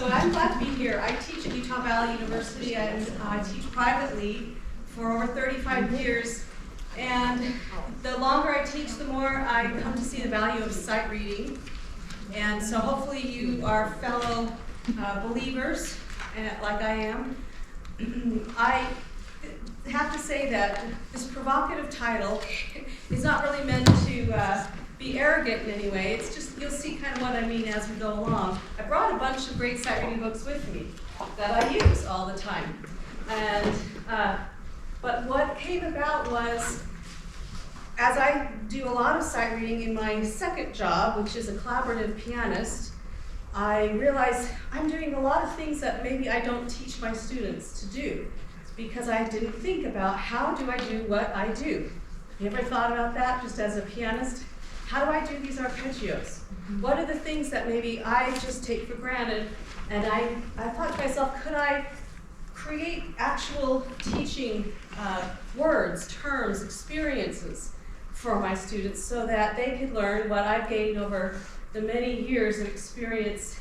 So I'm glad to be here. I teach at Utah Valley University and I teach privately for over 35 years. And the longer I teach, the more I come to see the value of sight reading. And so hopefully you are fellow believers, like I am. I have to say that this provocative title is not really meant to be arrogant in any way. It's just, you'll see kind of what I mean as we go along. I brought a bunch of great sight reading books with me that I use all the time. And but what came about was, as I do a lot of sight reading in my second job, which is a collaborative pianist, I realized I'm doing a lot of things that maybe I don't teach my students to do, because I didn't think about how do I do what I do. You ever thought about that just as a pianist? How do I do these arpeggios? What are the things that maybe I just take for granted? And I thought to myself, could I create actual teaching words, terms, experiences for my students so that they could learn what I've gained over the many years of experience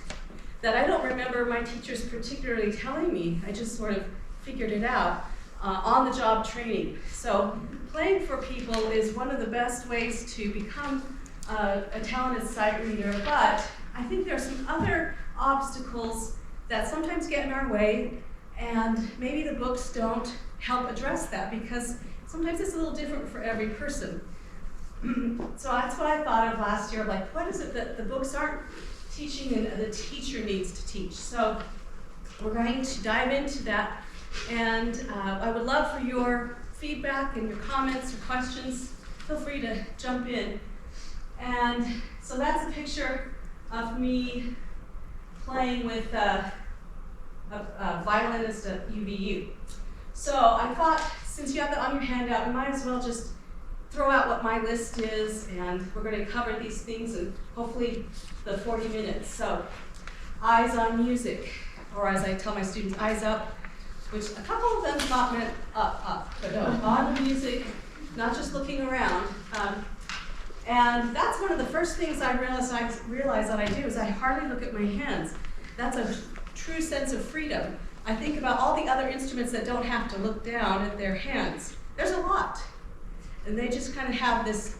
that I don't remember my teachers particularly telling me. I just sort of figured it out on-the-job training. So playing for people is one of the best ways to become a talented sight reader, but I think there are some other obstacles that sometimes get in our way, and maybe the books don't help address that because sometimes it's a little different for every person. So that's what I thought of last year, like what is it that the books aren't teaching and the teacher needs to teach? So we're going to dive into that, and I would love for your feedback and your comments or questions. Feel free to jump in. And so that's a picture of me playing with a violinist at UVU. So I thought, since you have that on your handout, we might as well just throw out what my list is, and we're going to cover these things in hopefully the 40 minutes. So, eyes on music, or as I tell my students, eyes up, which a couple of them thought meant up, but no, on the music, not just looking around. And that's one of the first things I realized that I do is I hardly look at my hands. That's a true sense of freedom. I think about all the other instruments that don't have to look down at their hands. There's a lot. And they just kind of have this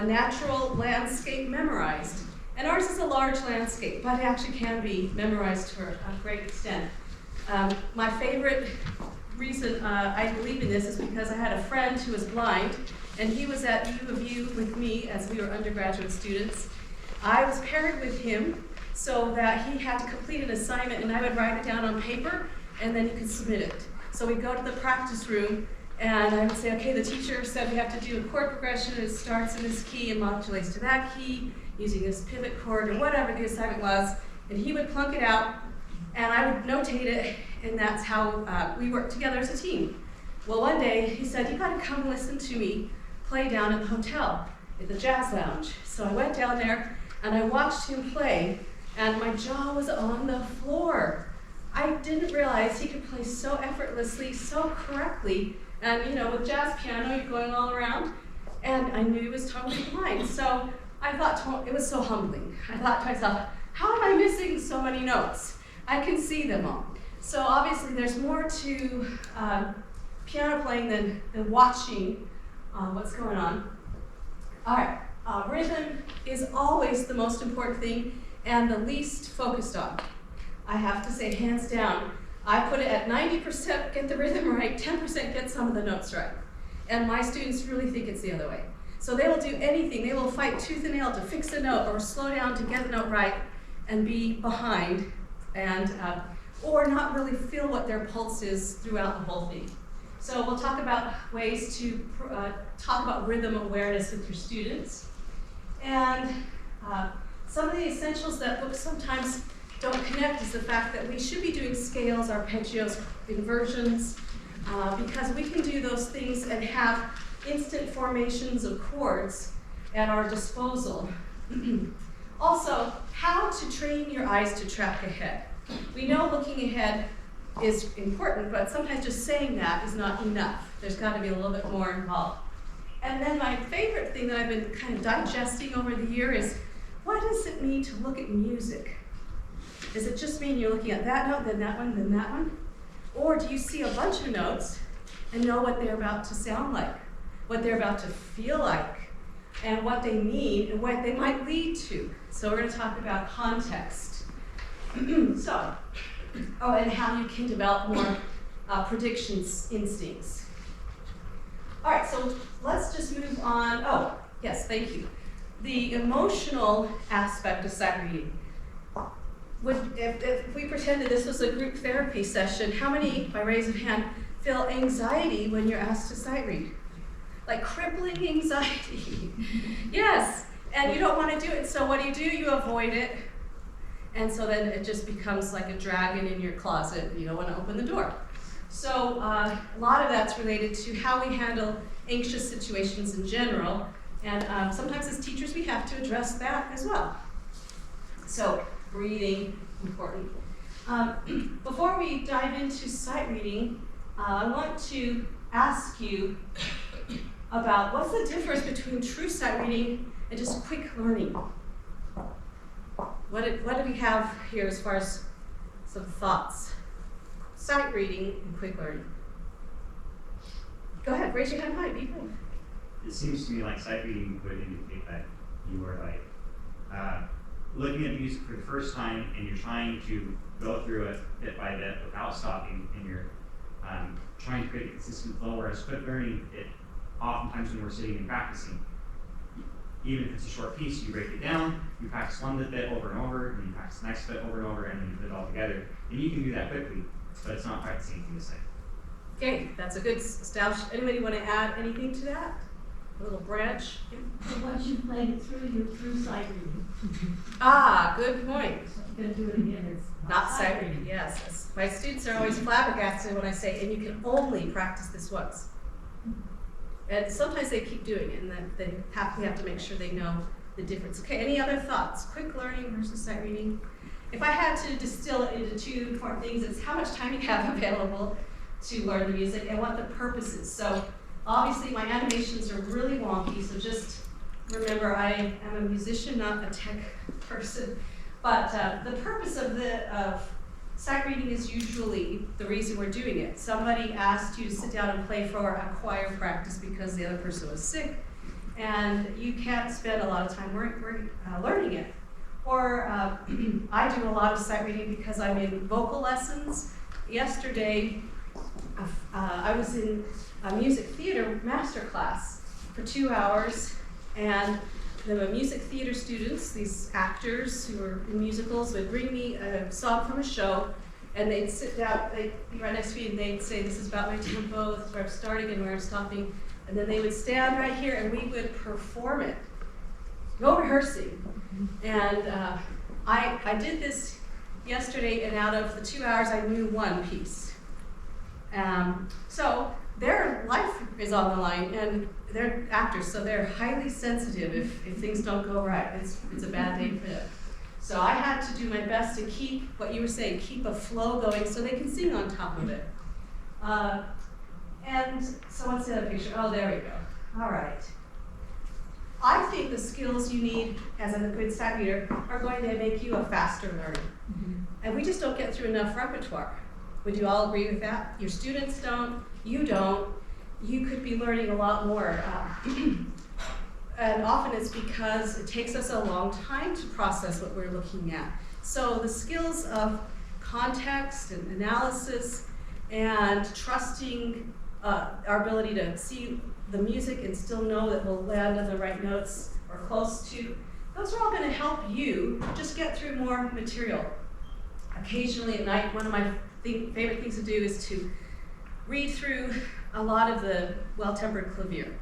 natural landscape memorized. And ours is a large landscape, but it actually can be memorized to a great extent. My favorite reason I believe in this is because I had a friend who was blind, and he was at U of U with me as we were undergraduate students. I was paired with him so that he had to complete an assignment, and I would write it down on paper, and then he could submit it. So we'd go to the practice room, and I would say, okay, the teacher said we have to do a chord progression. It starts in this key and modulates to that key using this pivot chord or whatever the assignment was. And he would plunk it out, and I would notate it, and that's how we worked together as a team. Well, one day he said, you got to come listen to me play down at the hotel, at the jazz lounge. So I went down there, and I watched him play, and my jaw was on the floor. I didn't realize he could play so effortlessly, so correctly. And you know, with jazz piano, you're going all around, and I knew he was totally blind. So I thought, it was so humbling. I thought to myself, how am I missing so many notes? I can see them all. So obviously there's more to piano playing than watching what's going on. All right, rhythm is always the most important thing and the least focused on. I have to say, hands down, I put it at 90% get the rhythm right, 10% get some of the notes right. And my students really think it's the other way. So they will do anything. They will fight tooth and nail to fix a note or slow down to get the note right and be behind, and or not really feel what their pulse is throughout the whole thing. So we'll talk about ways to talk about rhythm awareness with your students. And some of the essentials that books sometimes don't connect is the fact that we should be doing scales, arpeggios, inversions, because we can do those things and have instant formations of chords at our disposal. Also, how to train your eyes to track ahead. We know looking ahead is important, but sometimes just saying that is not enough. There's got to be a little bit more involved. And then my favorite thing that I've been kind of digesting over the year is, what does it mean to look at music? Does it just mean you're looking at that note, then that one, then that one? Or do you see a bunch of notes and know what they're about to sound like, what they're about to feel like, and what they mean, and what they might lead to? So we're going to talk about context. And how you can develop more prediction instincts. All right, so let's just move on. Oh, yes, thank you. The emotional aspect of sight reading. If we pretended this was a group therapy session, how many, by raise of hand, feel anxiety when you're asked to sight read? Like crippling anxiety. Yes, and you don't want to do it, so what do? You avoid it. And so then it just becomes like a dragon in your closet. You don't want to open the door. So a lot of that's related to how we handle anxious situations in general. And sometimes as teachers, we have to address that as well. So breathing, important. Before we dive into sight reading, I want to ask you about what's the difference between true sight reading and just quick learning. What do we have here as far as some thoughts? Sight reading and quick learning. Go ahead, raise your hand high, be brave. It seems to me like sight reading would indicate that you are like looking at music for the first time and you're trying to go through it bit by bit without stopping, and you're trying to create a consistent flow, whereas quick learning, it oftentimes when we're sitting and practicing, even if it's a short piece, you break it down, you practice one bit over and over, and you practice the next bit over and over, and then you put it all together. And you can do that quickly, but it's not quite the same thing to say. Okay, that's a good establishment. Anybody want to add anything to that? A little branch? So once you played it through, you're through sight reading. Ah, good point. So you're going to do it again. It's Not sight reading, yes. My students are always flabbergasted when I say, and you can only practice this once. And sometimes they keep doing it, and then we have to make sure they know the difference. Okay, any other thoughts? Quick learning versus sight reading. If I had to distill it into two important things, it's how much time you have available to learn the music and what the purpose is. So obviously my animations are really wonky, so just remember I am a musician, not a tech person. But the purpose of sight reading is usually the reason we're doing it. Somebody asked you to sit down and play for a choir practice because the other person was sick, and you can't spend a lot of time learning it. Or I do a lot of sight reading because I'm in vocal lessons. Yesterday, I was in a music theater master class for 2 hours, and the music theater students, these actors who are in musicals, would bring me a song from a show, and they'd sit down, they'd be right next to me, and they'd say, this is about my tempo, this is where I'm starting and where I'm stopping, and then they would stand right here and we would perform it. No rehearsing. And I did this yesterday, and out of the 2 hours, I knew one piece. So their life is on the line, and they're actors, so they're highly sensitive if things don't go right. It's a bad day for them. So I had to do my best to keep what you were saying, keep a flow going so they can sing on top of it. And so what's the other picture? Oh, there we go. All right. I think the skills you need as a good sight reader are going to make you a faster learner. Mm-hmm. And we just don't get through enough repertoire. Would you all agree with that? Your students don't, you don't. You could be learning a lot more. And often it's because it takes us a long time to process what we're looking at. So the skills of context and analysis and trusting our ability to see the music and still know that we'll land on the right notes or close to, those are all going to help you just get through more material. Occasionally at night, one of my favorite things to do is to read through a lot of the Well-Tempered Clavier.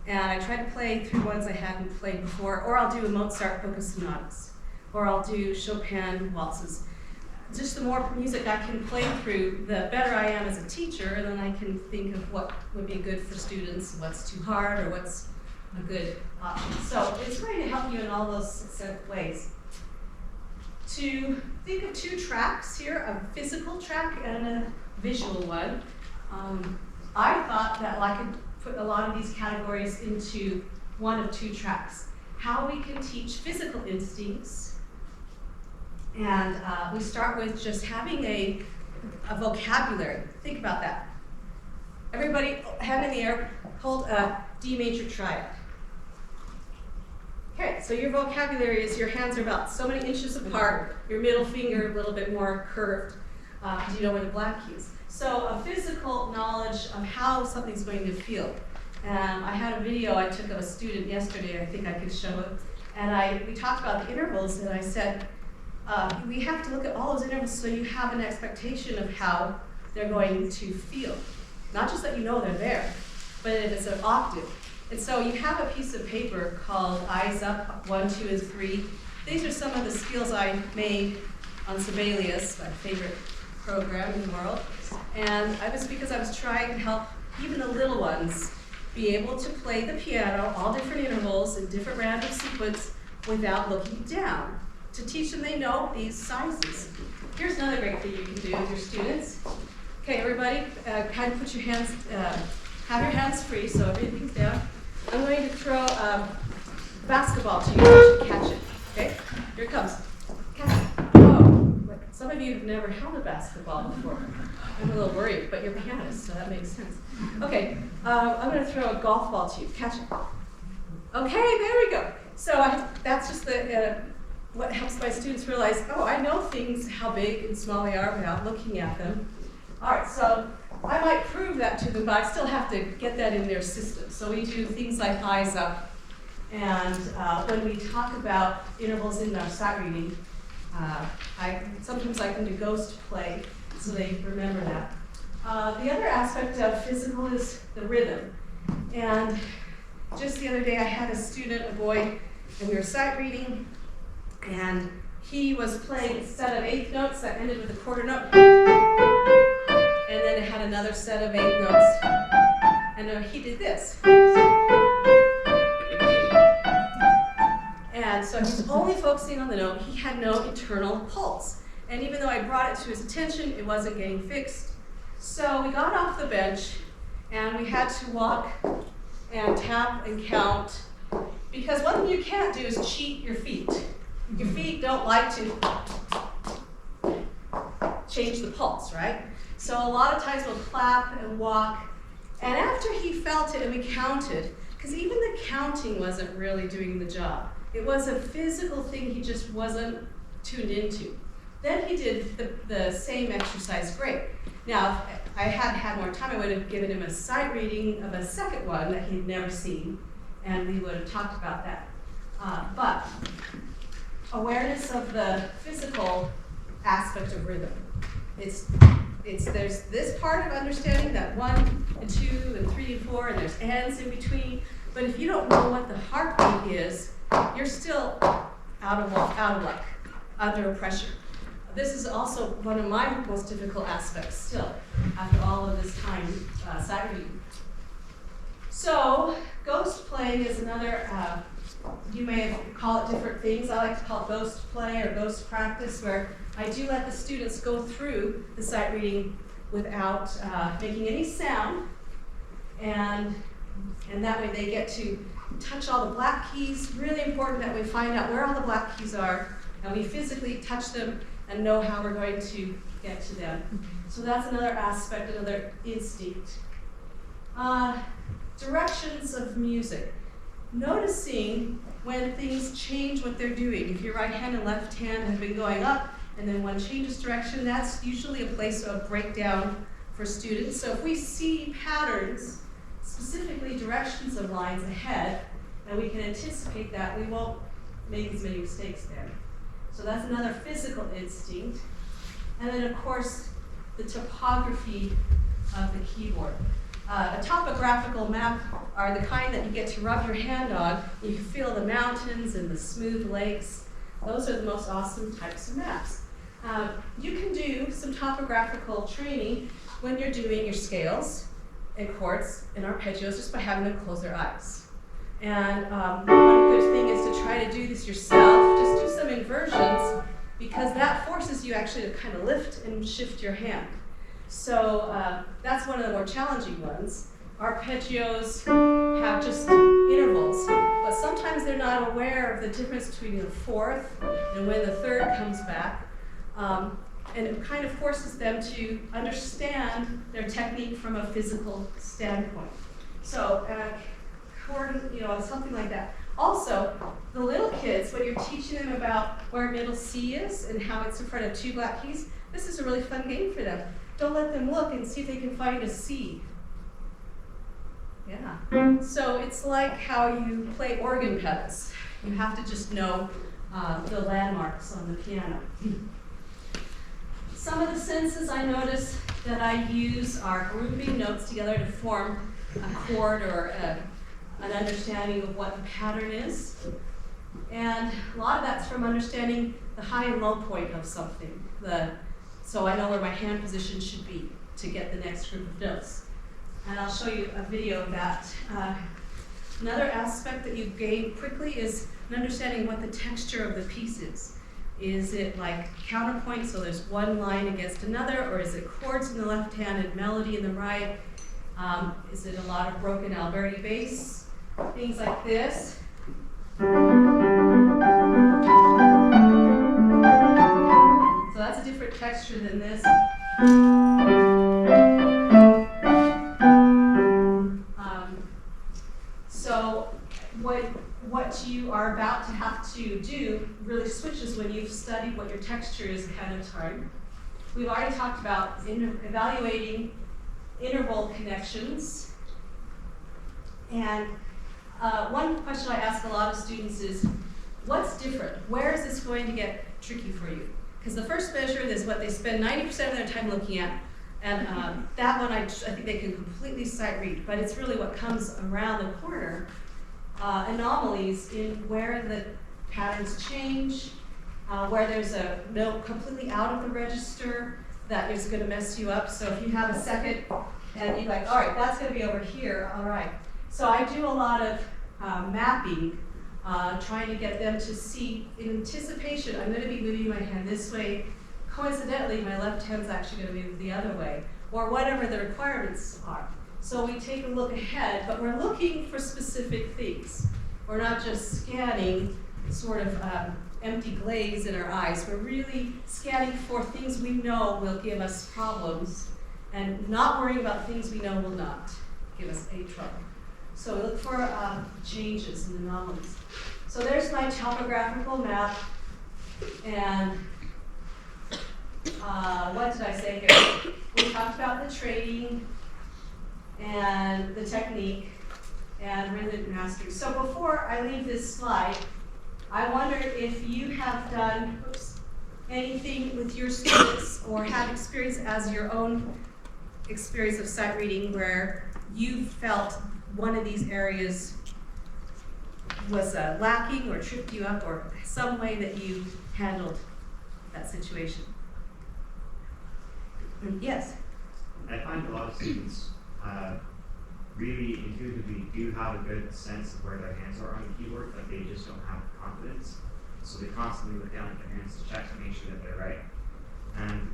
And I try to play through ones I hadn't played before, or I'll do a Mozart polka sonatas, or I'll do Chopin waltzes. Just the more music I can play through, the better I am as a teacher, and then I can think of what would be good for students, what's too hard, or what's a good option. So it's going to help you in all those ways. To think of two tracks here, a physical track and a visual one. I thought that I could put a lot of these categories into one of two tracks. How we can teach physical instincts And we start with just having a vocabulary. Think about that. Everybody, hand in the air, hold a D major triad. Okay, so your vocabulary is your hands are about so many inches apart, your middle finger a little bit more curved. Do you know where the black key is? So a physical knowledge of how something's going to feel. I had a video I took of a student yesterday, I think I could show it. And we talked about the intervals, and I said, we have to look at all those intervals so you have an expectation of how they're going to feel. Not just that you know they're there, but if it's an octave. And so you have a piece of paper called Eyes Up, 1, 2, and 3. These are some of the skills I made on Sibelius, my favorite program in the world. And because I was trying to help even the little ones be able to play the piano, all different intervals in different random sequence without looking down, to teach them they know these sizes. Here's another great thing you can do with your students. Okay, everybody, kind of put your hands, have your hands free so everything's down. I'm going to throw a basketball to you. You should catch it. Okay, here it comes. Catch it. Oh, some of you have never held a basketball before. I'm a little worried, but you're pianists, so that makes sense. Okay, I'm going to throw a golf ball to you. Catch it. Okay, there we go. So that's just what helps my students realize, oh, I know things, how big and small they are without looking at them. All right, so I might prove that to them, but I still have to get that in their system. So we do things like Eyes Up. And when we talk about intervals in our sight reading, sometimes I can do ghost play, so they remember that. The other aspect of physical is the rhythm. And just the other day I had a student, a boy, and we were sight reading, and he was playing a set of eighth notes that ended with a quarter note. And then it had another set of eighth notes. And he did this. And so he's only focusing on the note. He had no internal pulse. And even though I brought it to his attention, it wasn't getting fixed. So we got off the bench, and we had to walk and tap and count. Because one thing you can't do is cheat your feet. Your feet don't like to change the pulse, right? So a lot of times we'll clap and walk. And after he felt it and we counted, because even the counting wasn't really doing the job. It was a physical thing he just wasn't tuned into. Then he did the same exercise great. Now, if I had had more time, I would have given him a sight reading of a second one that he'd never seen, and we would have talked about that. But awareness of the physical aspect of rhythm. There's this part of understanding that 1 and 2 and 3 and 4, and there's ands in between. But if you don't know what the heartbeat is, you're still out of luck, under pressure. This is also one of my most difficult aspects still, after all of this time sight reading. So, ghost play is another, you may call it different things. I like to call it ghost play or ghost practice, where I do let the students go through the sight reading without making any sound, and that way they get to touch all the black keys. Really important that we find out where all the black keys are, and we physically touch them and know how we're going to get to them. So that's another aspect, another instinct. Directions of music. Noticing when things change what they're doing. If your right hand and left hand have been going up, and then one changes direction, that's usually a place of breakdown for students. So if we see patterns, specifically directions of lines ahead, and we can anticipate that, we won't make as many mistakes there. So that's another physical instinct. And then, of course, the topography of the keyboard. A topographical map are the kind that you get to rub your hand on. You can feel the mountains and the smooth lakes. Those are the most awesome types of maps. You can do some topographical training when you're doing your scales and chords and arpeggios just by having them close their eyes. And one good thing is to try to do this yourself. Just do some inversions, because that forces you actually to kind of lift and shift your hand. So that's one of the more challenging ones. arpeggios have just intervals, but sometimes they're not aware of the difference between the fourth and when the third comes back. And it kind of forces them to understand their technique from a physical standpoint. So, something like that. Also, the little kids, when you're teaching them about where middle C is and how it's in front of two black keys, this is a really fun game for them. Don't let them look and see if they can find a C. Yeah. So it's like how you play organ pedals. You have to just know the landmarks on the piano. Some of the senses I notice that I use are grouping notes together to form a chord or an understanding of what the pattern is. And a lot of that's from understanding the high and low point of something. So I know where my hand position should be to get the next group of notes. And I'll show you a video of that. Another aspect that you gain quickly is an understanding what the texture of the piece is. Is it like counterpoint, so there's one line against another, or is it chords in the left hand and melody in the right? Is it a lot of broken Alberti bass? Things like this. So that's a different texture than this. So what you are about to have to do really switches when you've studied what your texture is ahead of time. We've already talked about evaluating interval connections. And one question I ask a lot of students is, what's different? Where is this going to get tricky for you? Because the first measure is what they spend 90% of their time looking at. And that one I think they can completely sight read, but it's really what comes around the corner. Anomalies in where the patterns change, where there's a note completely out of the register that is going to mess you up. So if you have a second and you're like, all right, that's going to be over here, all right. So I do a lot of mapping, trying to get them to see in anticipation, I'm going to be moving my hand this way. Coincidentally, my left hand's actually going to move the other way, or whatever the requirements are. So we take a look ahead, but we're looking for specific things. We're not just scanning sort of empty glaze in our eyes. We're really scanning for things we know will give us problems and not worrying about things we know will not give us a trouble. So we look for changes and anomalies. So there's my topographical map. And what did I say here? We talked about the training and the technique and rhythmic mastery. So before I leave this slide, I wonder if you have done anything with your students or have experience as your own experience of sight reading where you felt one of these areas was lacking or tripped you up, or some way that you handled that situation. Yes? I find a lot of students really intuitively do have a good sense of where their hands are on the keyboard, but they just don't have confidence. So they constantly look down at their hands to check to make sure that they're right. And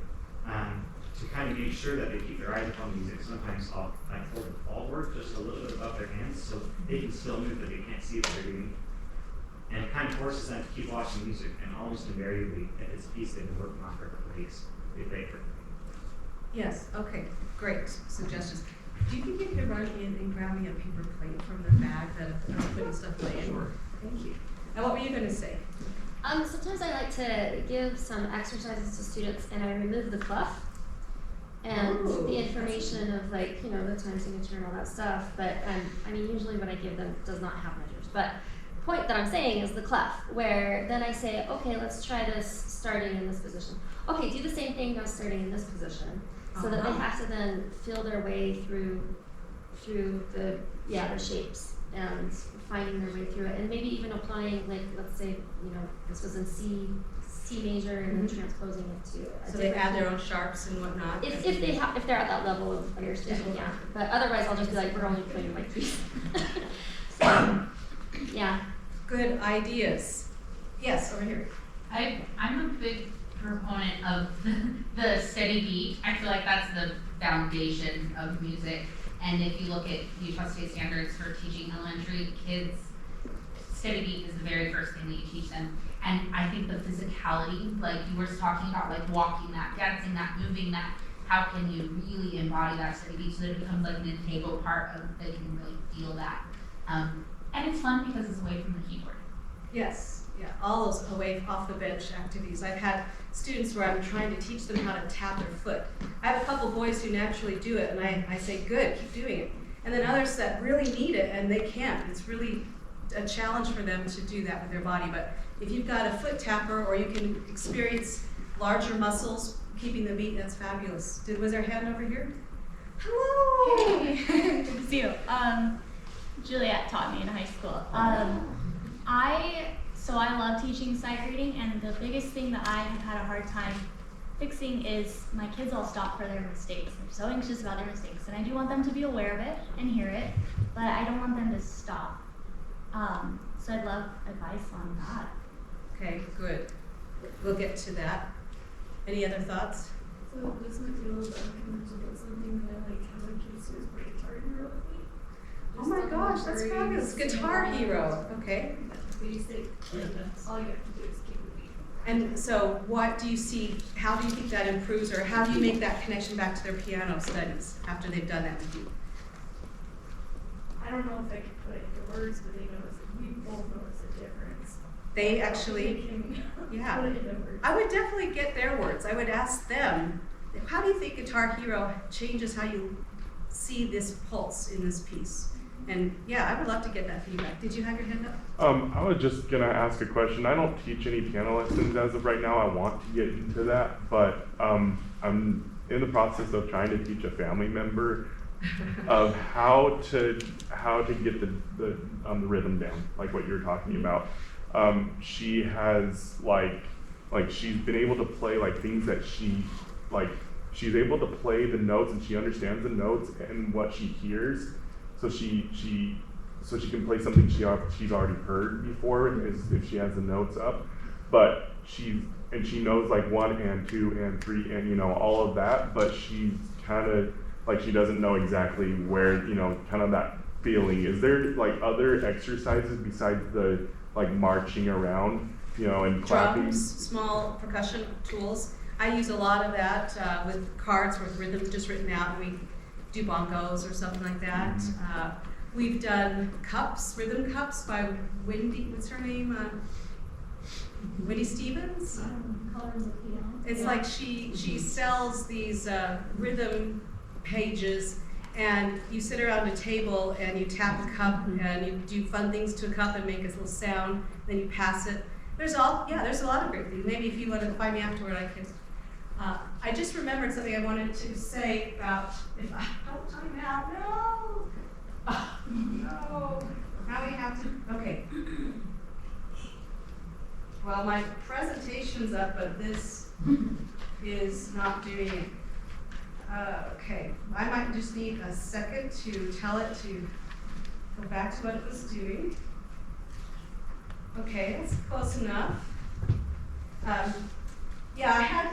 to kind of make sure that they keep their eyes upon music, sometimes I'll hold the forward just a little bit above their hands so they can still move, but they can't see what they're doing. And it kind of forces them to keep watching music, and almost invariably, if it's a piece they've been working on for a couple of days, they play it perfectly. Yes, okay, great suggestions. Do you think you could run in and grab me a paper plate from the bag that I'm putting stuff away in? Sure. Thank you. And what were you going to say? Sometimes I like to give some exercises to students and I remove the fluff and the information of the time signature and all that stuff, but I mean usually what I give them does not have measures, but the point that I'm saying is the clef, where then I say, okay, let's try this starting in this position. Okay, do the same thing now starting in this position, so that they have to then feel their way through the shapes and finding their way through it, and maybe even applying, like, let's say, this was in C major and then transposing it to. So they add their own sharps and whatnot. If they're at that level of understanding, yeah. But otherwise, I'll just be like, we're only playing white keys. So, yeah. Good ideas. Yes, over here. I'm a big proponent of the steady beat. I feel like that's the foundation of music. And if you look at Utah State standards for teaching elementary kids, steady beat is the very first thing that you teach them. And I think the physicality, like you were talking about, like walking that, dancing that, moving that, how can you really embody that steady beat so that it becomes like an integral part of, they can really feel that. And it's fun because it's away from the keyboard. Yes, yeah, all those away off the bench activities. I've had students where I'm trying to teach them how to tap their foot. I have a couple boys who naturally do it, and I say, good, keep doing it. And then others that really need it and they can't. It's really a challenge for them to do that with their body. But if you've got a foot tapper or you can experience larger muscles keeping the beat, that's fabulous. Was there a hand over here? Hello! Hey, good to see you. Juliet taught me in high school. I love teaching sight reading, and the biggest thing that I have had a hard time fixing is my kids all stop for their mistakes. They're so anxious about their mistakes, and I do want them to be aware of it and hear it, but I don't want them to stop. So I'd love advice on that. Okay, good. We'll get to that. Any other thoughts? So this might be a little bit uncomfortable, but something that I like how my kids do is play Guitar Hero with me. Oh my gosh, that's fabulous. Guitar Hero, okay. Basic, and all you have to do is keep the beat. And so what do you see, how do you think that improves, or how do you make that connection back to their piano studies after they've done that with you? I don't know if I could put it into words, but we both notice a difference. They actually, yeah. Put it into words. I would definitely get their words. I would ask them, how do you think Guitar Hero changes how you see this pulse in this piece? And yeah, I would love to get that feedback. Did you have your hand up? I was just gonna ask a question. I don't teach any piano lessons as of right now. I want to get into that, but I'm in the process of trying to teach a family member of how to get the rhythm down, like what you're talking about. She has like she's been able to play like things that she's able to play the notes, and she understands the notes and what she hears. So she can play something she's already heard before if she has the notes up, but she knows like 1 and 2 and 3 and all of that, but she's kind of like she doesn't know exactly where kind of that feeling. Is there like other exercises besides the like marching around and clapping? Drums, small percussion tools. I use a lot of that with cards with rhythm just written out, and we do bongos or something like that. Mm-hmm. We've done cups, rhythm cups by Wendy, what's her name? Wendy Stevens? Colors of piano. It's like she sells these rhythm pages, and you sit around a table and you tap a cup and you do fun things to a cup and make a little sound, then you pass it. There's a lot of great things. Maybe if you want to find me afterward, I can. I just remembered something I wanted to say about, if I don't time out, no! Oh, no, now we have to, okay. Well, my presentation's up, but this is not doing it. Okay, I might just need a second to tell it to go back to what it was doing. Okay, that's close enough. Yeah, I had,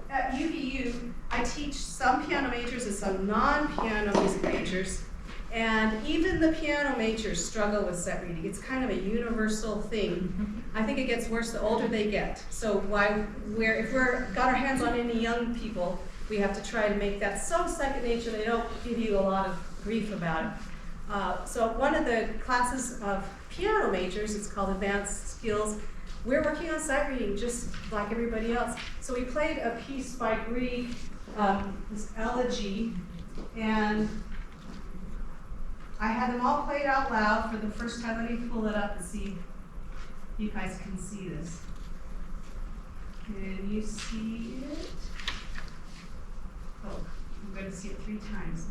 at UVU, I teach some piano majors and some non-piano music majors, and even the piano majors struggle with sight reading. It's kind of a universal thing. I think it gets worse the older they get. So if we're got our hands on any young people, we have to try to make that so second nature they don't give you a lot of grief about it. So one of the classes of piano majors, it's called Advanced Skills. We're working on sight reading just like everybody else. So we played a piece by Grieg, this elegy, and I had them all played out loud for the first time. Let me pull it up and see if you guys can see this. Can you see it? Oh, I'm going to see it 3 times.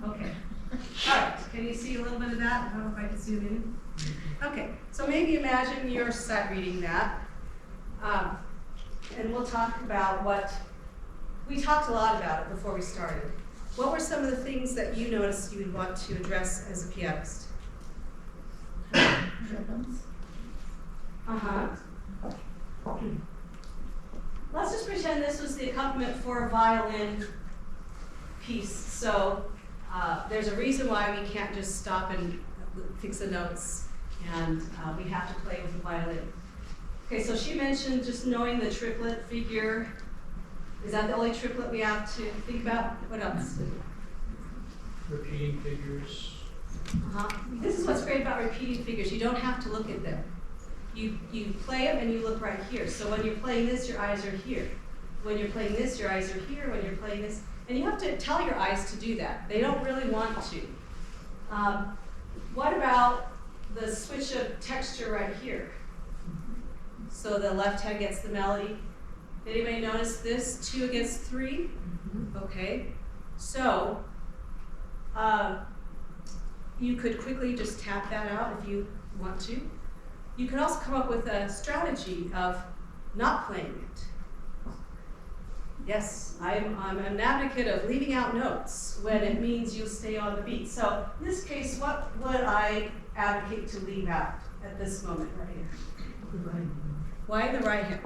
Okay. All right. Can you see a little bit of that? I don't know if I can zoom in. Okay. So maybe imagine you're sight reading that. And we'll talk about we talked a lot about it before we started. What were some of the things that you noticed you would want to address as a pianist? Rhythms. Uh-huh. let's just pretend this was the accompaniment for a violin piece. So there's a reason why we can't just stop and fix the notes, and we have to play with the violin. Okay, so she mentioned just knowing the triplet figure. Is that the only triplet we have to think about? What else? Repeating figures. This is what's great about repeating figures. You don't have to look at them. You play them and you look right here. So when you're playing this, your eyes are here. When you're playing this, your eyes are here. When you're playing this, and you have to tell your eyes to do that. They don't really want to. What about the switch of texture right here? So the left hand gets the melody. Did anybody notice this? 2 against 3? Okay. So you could quickly just tap that out if you want to. You could also come up with a strategy of not playing it. Yes, I'm an advocate of leaving out notes when it means you'll stay on the beat. So in this case, what would I advocate to leave out at this moment right here? Why the right hand?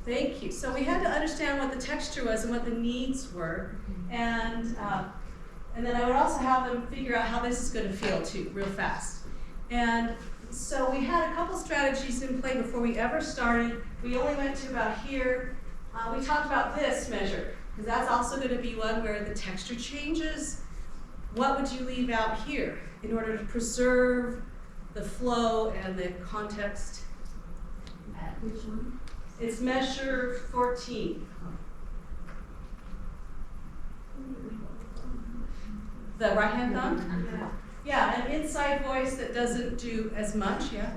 Thank you. So we had to understand what the texture was and what the needs were, and then I would also have them figure out how this is going to feel too, real fast. And so we had a couple strategies in play before we ever started. We only went to about here. We talked about this measure, because that's also going to be one where the texture changes. What would you leave out here in order to preserve the flow and the context? Which one? It's measure 14. The right hand thumb? Yeah, an inside voice that doesn't do as much, yeah.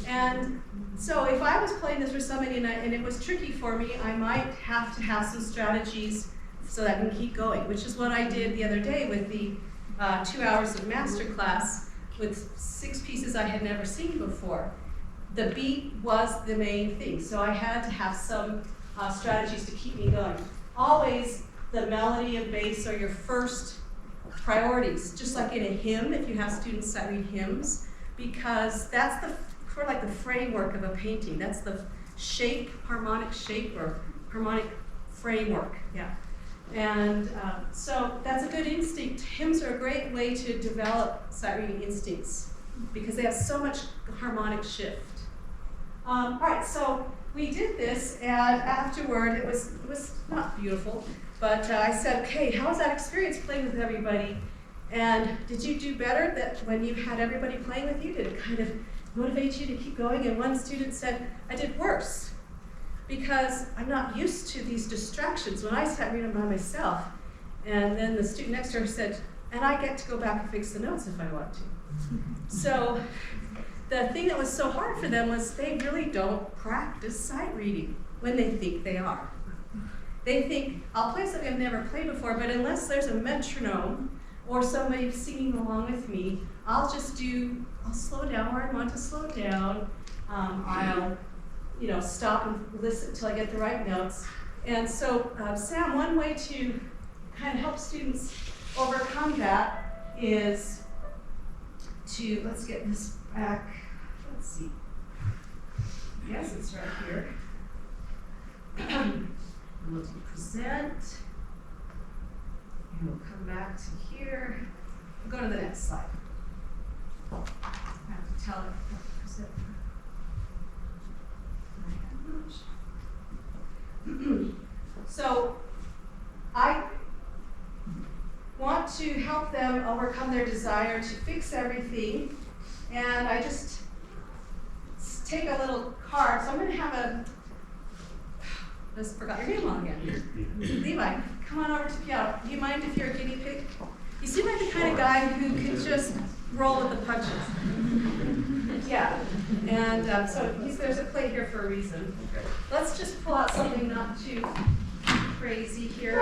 And so if I was playing this for somebody and it was tricky for me, I might have to have some strategies so that I can keep going, which is what I did the other day with the 2 hours of master class with 6 pieces I had never seen before. The beat was the main thing, so I had to have some strategies to keep me going. Always the melody and bass are your first priorities, just like in a hymn, if you have students that read hymns, because that's sort of like the framework of a painting. That's the shape, harmonic shape, or harmonic framework, yeah. And so that's a good instinct. Hymns are a great way to develop sight reading instincts because they have so much harmonic shift. All right, so we did this, and afterward, it was not beautiful, but I said, okay, how was that experience playing with everybody? And did you do better that when you had everybody playing with you? Did it kind of motivate you to keep going? And one student said, I did worse because I'm not used to these distractions when I sat reading by myself. And then the student next to her said, and I get to go back and fix the notes if I want to. So the thing that was so hard for them was they really don't practice sight reading when they think they are. They think, I'll play something I've never played before, but unless there's a metronome or somebody singing along with me, I'll slow down where I want to slow down. I'll, stop and listen until I get the right notes. And so, Sam, one way to kind of help students overcome that is to, let's get this back, let's see. Yes, it's right here. We'll present, and we'll come back to here. We'll go to the next slide. I have to tell it what to present. So I want to help them overcome their desire to fix everything, and I just take a little card. So I'm going to have a, just forgot your name on again. Levi, come on over to piano. Do you mind if you're a guinea pig? You seem like the kind of guy who can just roll with the punches. Yeah, and so there's a plate here for a reason. Let's just pull out something not too crazy here.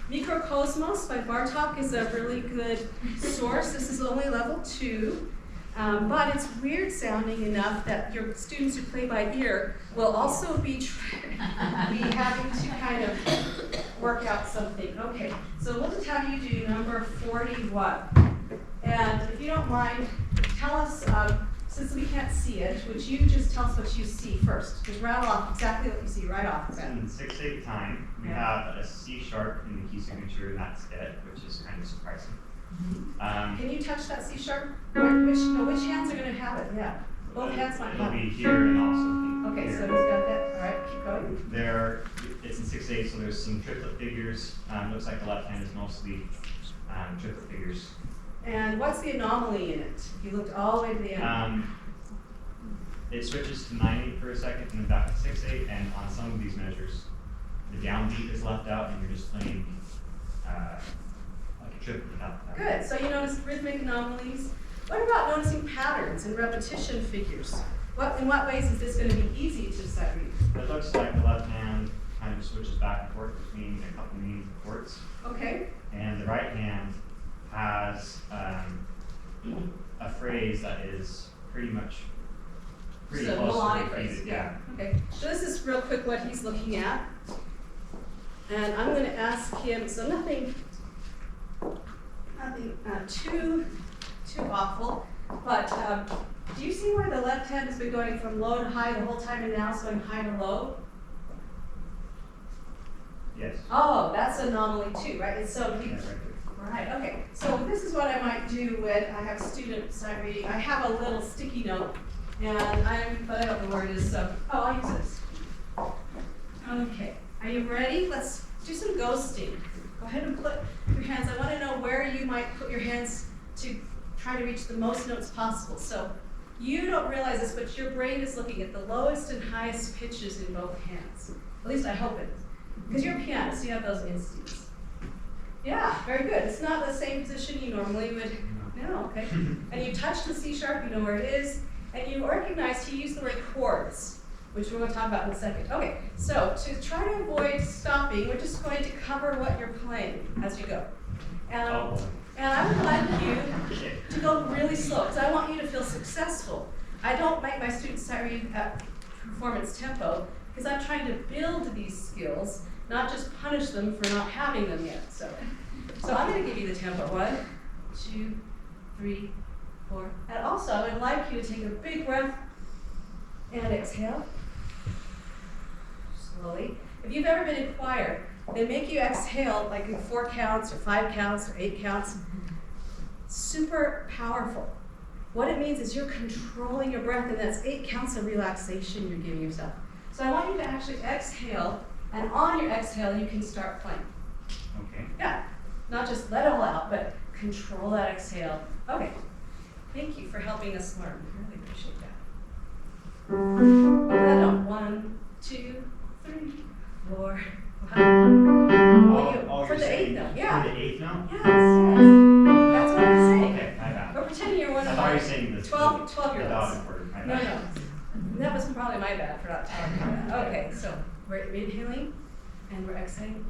Mikrokosmos by Bartok is a really good source. This is only level 2, but it's weird sounding enough that your students who play by ear will also be having to kind of work out something. Okay, so we'll just have you do number 41. And if you don't mind, tell us since we can't see it, would you just tell us what you see first? Just rattle off exactly what you see right off the bat. In 6/8 time, we Yeah. have a C sharp in the key signature, and that's it, which is kind of surprising. Can you touch that C sharp? Which hands are going to have it? Yeah. Both hands might It'll have be it. here and also Okay, here. so he's got that. All right, keep going. There, it's in 6/8, so there's some triplet figures. Looks like the left hand is mostly triplet figures. And what's the anomaly in it? If you looked all the way to the end. It switches to 9/8 for a second and then back to 6/8, and on some of these measures, the downbeat is left out and you're just playing like a triplet without that. Good. So you notice rhythmic anomalies. What about noticing patterns and repetition figures? In what ways is this going to be easy to sight read? It looks like the left hand kind of switches back and forth between a couple meanings of chords, Okay. and the right hand has a phrase that is pretty So close to melodic repeated, phrase. Yeah. Okay. So this is real quick what he's looking at, and I'm going to ask him. So nothing too awful, but do you see where the left hand has been going from low to high the whole time, and now it's going high to low? Yes. Oh, that's an anomaly too, right? It's so Yeah, right there. right. Okay. So this is what I might do when I have student sight reading. I have a little sticky note, and but I don't know where it is. So I'll use this. Okay. Are you ready? Let's do some ghosting. Go ahead and put your hands. I want to know where you might put your hands to try to reach the most notes possible. So you don't realize this, but your brain is looking at the lowest and highest pitches in both hands. At least I hope it is. Because you're a pianist, you have those instincts. Yeah, very good. It's not the same position you normally would. No, okay. And you touch the C sharp, you know where it is, and you recognize he used the word chords, which we're going to talk about in a second. Okay, so to try to avoid stopping, we're just going to cover what you're playing as you go. And I would like you to go really slow, because I want you to feel successful. I don't make my students sight read at performance tempo, because I'm trying to build these skills, not just punish them for not having them yet. So I'm going to give you the tempo. 1, 2, 3, 4. And also, I would like you to take a big breath and exhale slowly. If you've ever been in choir, they make you exhale like in 4 counts or 5 counts or 8 counts. Super powerful. What it means is you're controlling your breath, and that's 8 counts of relaxation you're giving yourself. So I want you to actually exhale, and on your exhale, you can start playing. Okay. Yeah, not just let it all out, but control that exhale. Okay, thank you for helping us learn. I really appreciate that. Hold on. 1, 2, 3, 4, 5. For the 8th note, yeah. For the 8th note? Yes, yes. That's what I'm saying. Okay, my bad. We're pretending you're one I of thought you my were saying this. 12-year-olds. My No, bad. no. That was probably my bad for not telling you that. Okay, so we're inhaling and we're exhaling.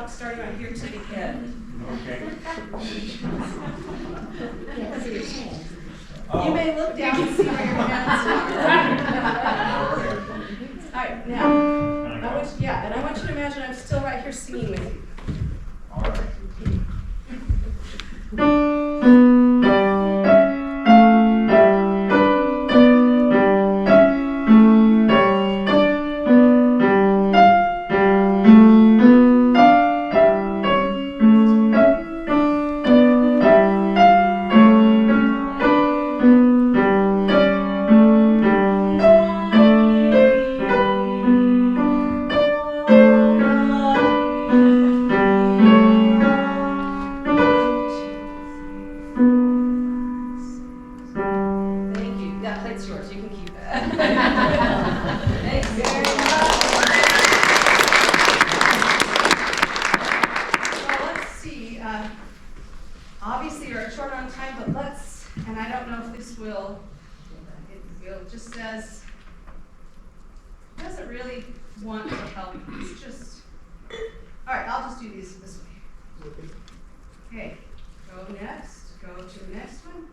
Starting right here to the end. Okay. You may look down and see where your hands are. All right, now, I want you to imagine I'm still right here singing with you. All right. want to help. It's just, all right, I'll just do these this way. Okay, go next, go to the next one,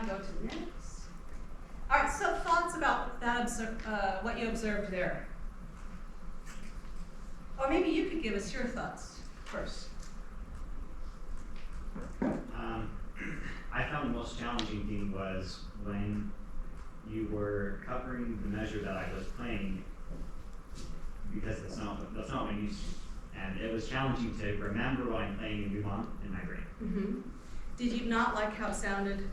go to the next. All right, so thoughts about that, what you observed there? Or maybe you could give us your thoughts first. I found the most challenging thing was when you were covering the measure that I was playing, because that's not what I'm used to. And it was challenging to remember what I'm playing and move on in my brain. Mm-hmm. Did you not like how it sounded?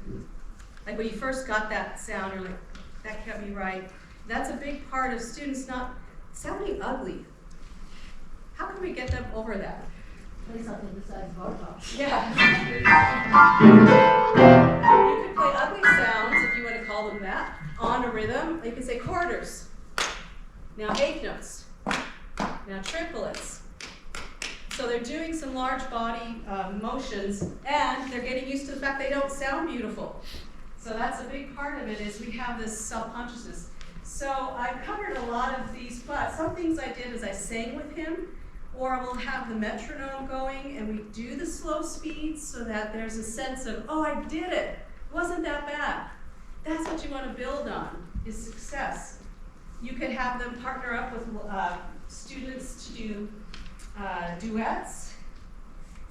Like when you first got that sound, you're like, that can't be right. That's a big part of students not sounding ugly. How can we get them over that? Play something besides Botox. Yeah. You could play ugly sounds, if you want to call them that, on a rhythm. You could say quarters. Now eighth notes. Now triplets. So they're doing some large body motions, and they're getting used to the fact they don't sound beautiful. So that's a big part of it, is we have this self-consciousness. So I covered a lot of these, but some things I did is I sang with him, or we'll have the metronome going, and we do the slow speeds so that there's a sense of, oh, I did it. It wasn't that bad. That's what you want to build on, is success. You could have them partner up with students to do duets.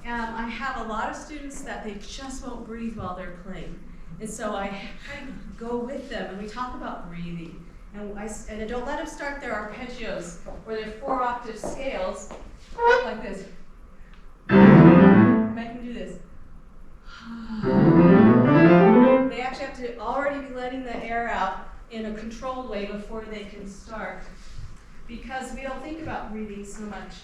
I have a lot of students that they just won't breathe while they're playing. And so I kind of go with them, and we talk about breathing. And I don't let them start their arpeggios, or their 4-octave scales, like this. Make them do this. They actually have to already be letting the air out in a controlled way before they can start, because we don't think about breathing so much.